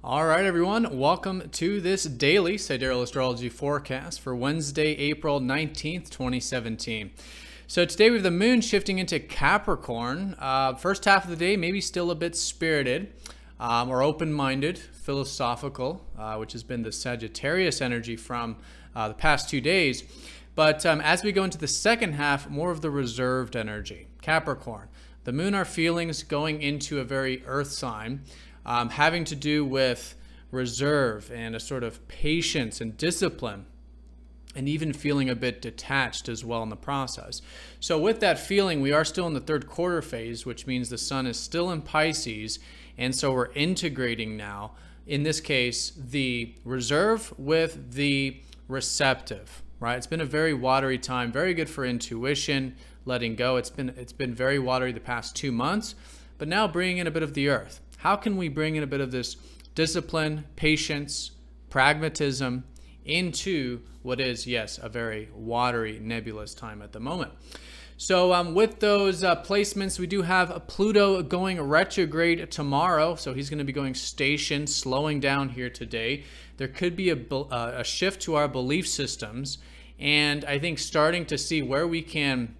All right, everyone, welcome to this daily Sidereal Astrology forecast for Wednesday, April 19th, 2017. So today we have the moon shifting into Capricorn. First half of the day, maybe still a bit spirited or open-minded, philosophical, which has been the Sagittarius energy from the past 2 days. But as we go into the second half, more of the reserved energy. Capricorn, the moon, our feelings going into a very earth sign, having to do with reserve and a sort of patience and discipline, and even feeling a bit detached as well in the process. So with that feeling, we are still in the third quarter phase, which means the sun is still in Pisces, and so we're integrating now, in this case, the reserve with the receptive, right? It's been a very watery time, very good for intuition, letting go. It's been very watery the past 2 months, but now bringing in a bit of the earth. How can we bring in a bit of this discipline, patience, pragmatism into what is, yes, a very watery, nebulous time at the moment? So with those placements, we do have Pluto going retrograde tomorrow. So he's going to be going station, slowing down here today. There could be a shift to our belief systems. And I think starting to see where we can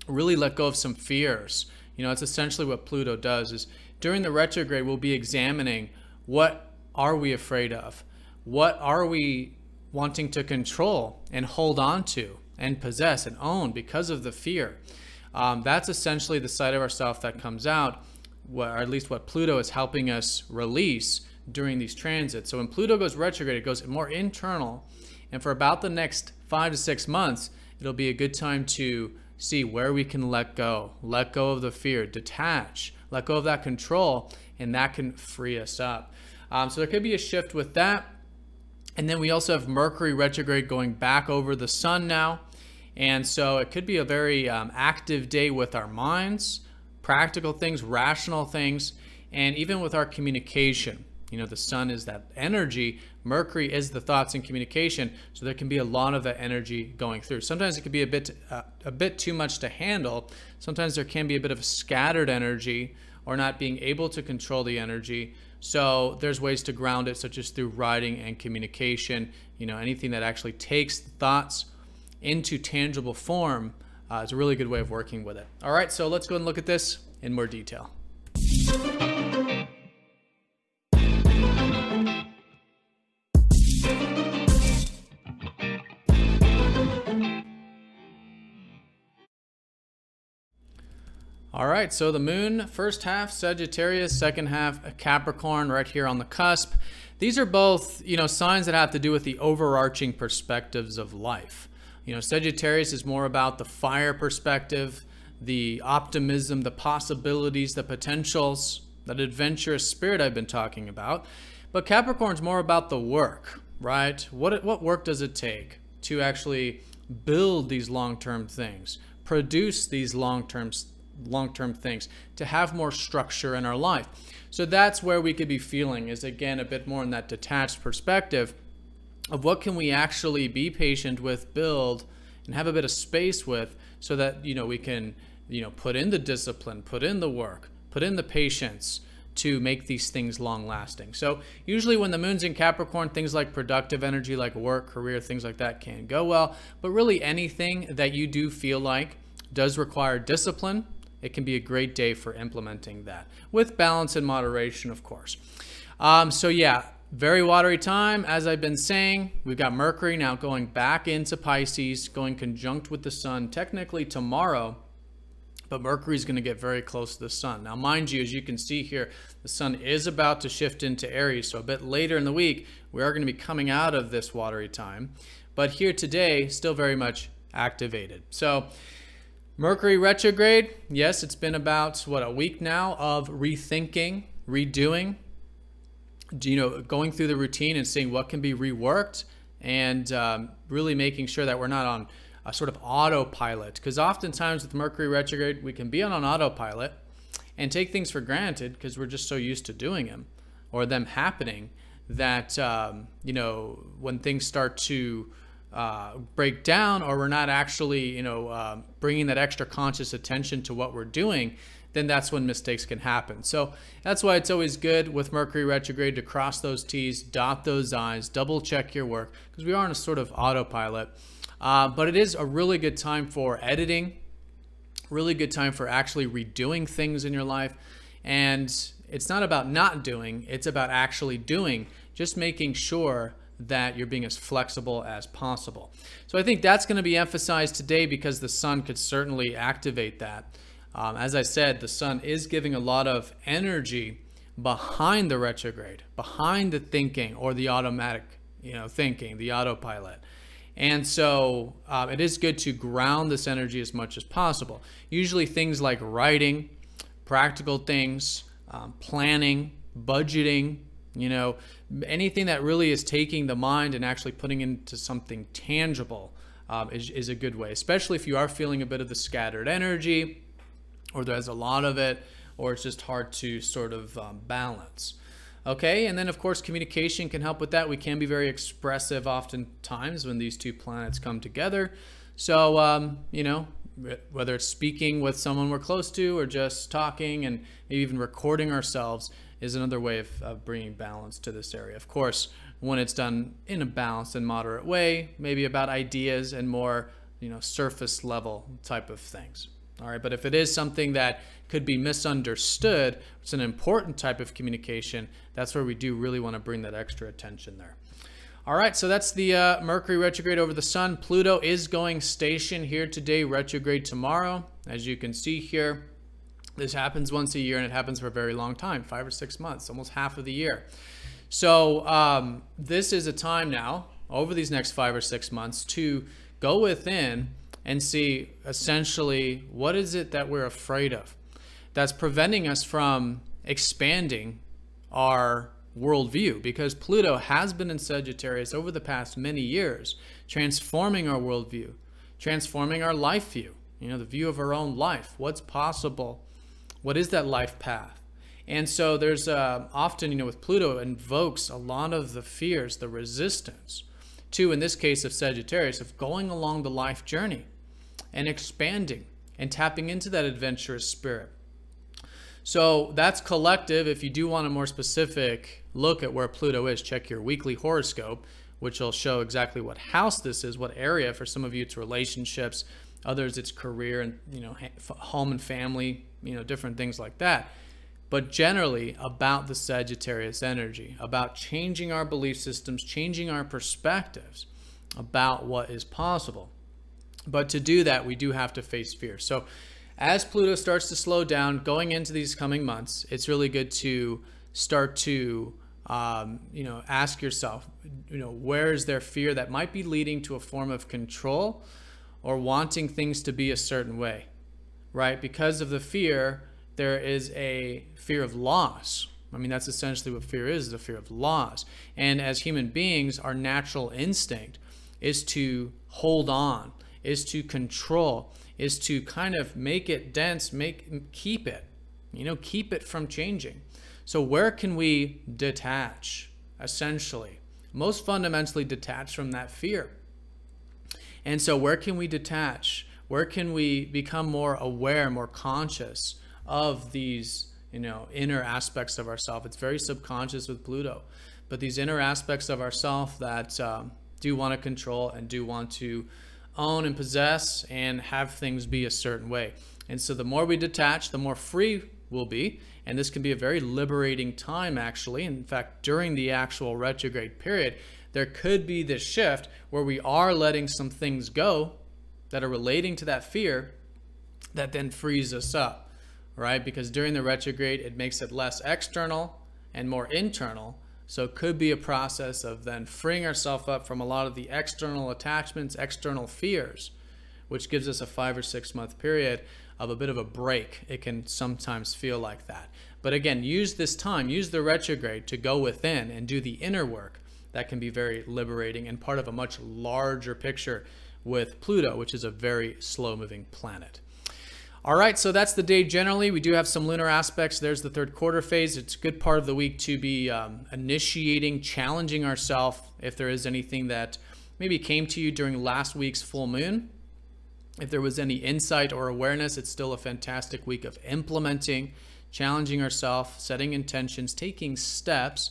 really let go of some fears. You know, that's essentially what Pluto does. Is during the retrograde, we'll be examining what are we afraid of? What are we wanting to control and hold on to and possess and own because of the fear? That's essentially the side of ourself that comes out, or at least what Pluto is helping us release during these transits. So when Pluto goes retrograde, it goes more internal. And for about the next 5 to 6 months, it'll be a good time to see where we can let go of the fear, detach, let go of that control, and that can free us up. So there could be a shift with that. And then we also have Mercury retrograde going back over the sun now. And so it could be a very active day with our minds, practical things, rational things, and even with our communication. You know, the sun is that energy. Mercury is the thoughts and communication. So there can be a lot of that energy going through. Sometimes it could be a bit too much to handle. Sometimes there can be a bit of scattered energy or not being able to control the energy. So there's ways to ground it, such as through writing and communication. You know, anything that actually takes thoughts into tangible form is a really good way of working with it. All right, so let's go and look at this in more detail. All right, so the moon, first half Sagittarius, second half Capricorn, right here on the cusp. These are both, you know, signs that have to do with the overarching perspectives of life. You know, Sagittarius is more about the fire perspective, the optimism, the possibilities, the potentials, that adventurous spirit I've been talking about. But Capricorn's more about the work, right? What work does it take to actually build these long-term things, produce these long-term things, to have more structure in our life? So that's where we could be feeling, is again a bit more in that detached perspective of what can we actually be patient with, build, and have a bit of space with, so that, you know, we can, you know, put in the discipline, put in the work, put in the patience to make these things long lasting. So usually when the moon's in Capricorn, things like productive energy, like work, career, things like that can go well. But really anything that you do feel like does require discipline, it can be a great day for implementing that, with balance and moderation, of course. So yeah, very watery time. As I've been saying, we've got Mercury now going back into Pisces, going conjunct with the sun technically tomorrow, but Mercury is going to get very close to the sun. Now, mind you, as you can see here, the sun is about to shift into Aries, so a bit later in the week, we are going to be coming out of this watery time. But here today, still very much activated. So Mercury retrograde, yes, it's been about, what, a week now of rethinking, redoing, you know, going through the routine and seeing what can be reworked, and really making sure that we're not on a sort of autopilot. Because oftentimes with Mercury retrograde, we can be on an autopilot and take things for granted because we're just so used to doing them or them happening that, you know, when things start to break down, or we're not actually, you know, bringing that extra conscious attention to what we're doing, then that's when mistakes can happen. So that's why it's always good with Mercury retrograde to cross those T's, dot those I's, double check your work, because we are on a sort of autopilot. But it is a really good time for editing, really good time for actually redoing things in your life. And it's not about not doing, it's about actually doing, just making sure that you're being as flexible as possible. So I think that's going to be emphasized today because the sun could certainly activate that. As I said, the sun is giving a lot of energy behind the retrograde, behind the thinking or the automatic, thinking, the autopilot. And so it is good to ground this energy as much as possible. Usually things like writing, practical things, planning, budgeting, anything that really is taking the mind and actually putting into something tangible is a good way, especially if you are feeling a bit of the scattered energy, or there's a lot of it, or it's just hard to sort of balance. Okay, and then of course communication can help with that. We can be very expressive oftentimes when these two planets come together. So, whether it's speaking with someone we're close to or just talking and maybe even recording ourselves is another way of bringing balance to this area. Of course, when it's done in a balanced and moderate way, maybe about ideas and more, surface level type of things. All right, but if it is something that could be misunderstood, it's an important type of communication, that's where we do really want to bring that extra attention there. All right, so that's the Mercury retrograde over the sun. Pluto is going station here today, retrograde tomorrow. As you can see here, this happens once a year and it happens for a very long time, 5 or 6 months, almost half of the year. So this is a time now, over these next 5 or 6 months, to go within and see essentially what is it that we're afraid of that's preventing us from expanding our worldview, because Pluto has been in Sagittarius over the past many years, transforming our worldview, transforming our life view, the view of our own life, what's possible, what is that life path. And so there's often, with Pluto, invokes a lot of the fears, the resistance to, in this case of Sagittarius, of going along the life journey and expanding and tapping into that adventurous spirit. So that's collective. If you do want a more specific look at where Pluto is, check your weekly horoscope, which will show exactly what house this is, what area. For some of you, it's relationships. Others, it's career and, home and family, different things like that. But generally about the Sagittarius energy, about changing our belief systems, changing our perspectives about what is possible. But to do that, we do have to face fear. So as Pluto starts to slow down going into these coming months, it's really good to start to, ask yourself, where is there fear that might be leading to a form of control or wanting things to be a certain way, right? Because of the fear, there is a fear of loss. I mean, that's essentially what fear is a fear of loss. And as human beings, our natural instinct is to hold on, is to control, is to kind of make it dense, keep it, keep it from changing. So where can we detach, essentially? Most fundamentally detach from that fear. And so where can we detach? Where can we become more aware, more conscious of these, inner aspects of ourself? It's very subconscious with Pluto, but these inner aspects of ourself that do want to control and do want to own and possess and have things be a certain way. And so the more we detach, the more free we'll be. And this can be a very liberating time, actually. In fact, during the actual retrograde period, there could be this shift where we are letting some things go that are relating to that fear that then frees us up, right? Because during the retrograde, it makes it less external and more internal. So it could be a process of then freeing ourselves up from a lot of the external attachments, external fears, which gives us a 5 or 6 month period of a bit of a break. It can sometimes feel like that. But again, use this time, use the retrograde to go within and do the inner work. That can be very liberating and part of a much larger picture with Pluto, which is a very slow moving planet. All right, so that's the day generally. We do have some lunar aspects. There's the third quarter phase. It's a good part of the week to be initiating, challenging ourselves if there is anything that maybe came to you during last week's full moon If there was any insight or awareness, it's still a fantastic week of implementing, challenging ourselves, setting intentions, taking steps.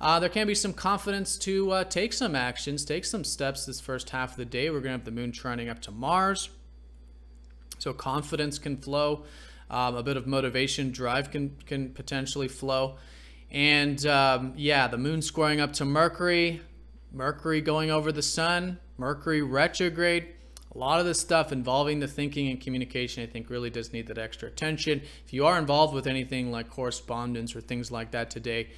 There can be some confidence to take some actions, take some steps this first half of the day. We're going to have the moon trining up to Mars. So confidence can flow. A bit of motivation, drive can potentially flow. And yeah, the moon squaring up to Mercury, Mercury going over the sun, Mercury retrograde. A lot of this stuff involving the thinking and communication, I think, really does need that extra attention. If you are involved with anything like correspondence or things like that today,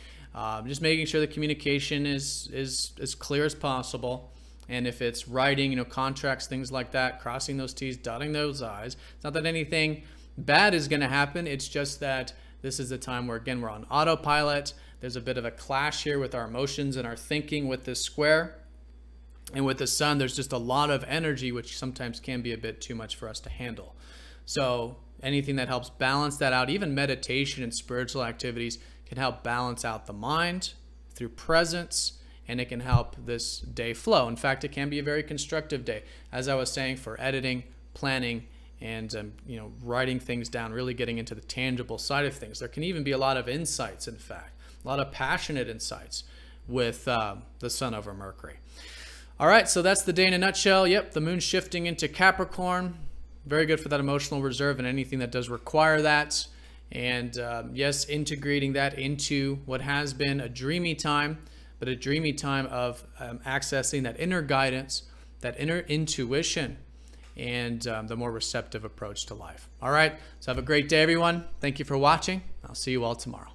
just making sure the communication is as clear as possible. And if it's writing, you know, contracts, things like that, crossing those T's, dotting those I's. It's not that anything bad is going to happen. It's just that this is the time where, again, we're on autopilot. There's a bit of a clash here with our emotions and our thinking with this square. And with the sun, there's just a lot of energy, which sometimes can be a bit too much for us to handle. So anything that helps balance that out, even meditation and spiritual activities, can help balance out the mind through presence, and it can help this day flow. In fact, it can be a very constructive day, as I was saying, for editing, planning, and you know, writing things down, really getting into the tangible side of things. There can even be a lot of insights, in fact, a lot of passionate insights with the sun over Mercury. All right, so that's the day in a nutshell. Yep, the moon's shifting into Capricorn. Very good for that emotional reserve and anything that does require that. And yes, integrating that into what has been a dreamy time, but a dreamy time of accessing that inner guidance, that inner intuition, and the more receptive approach to life. All right, so have a great day, everyone. Thank you for watching. I'll see you all tomorrow.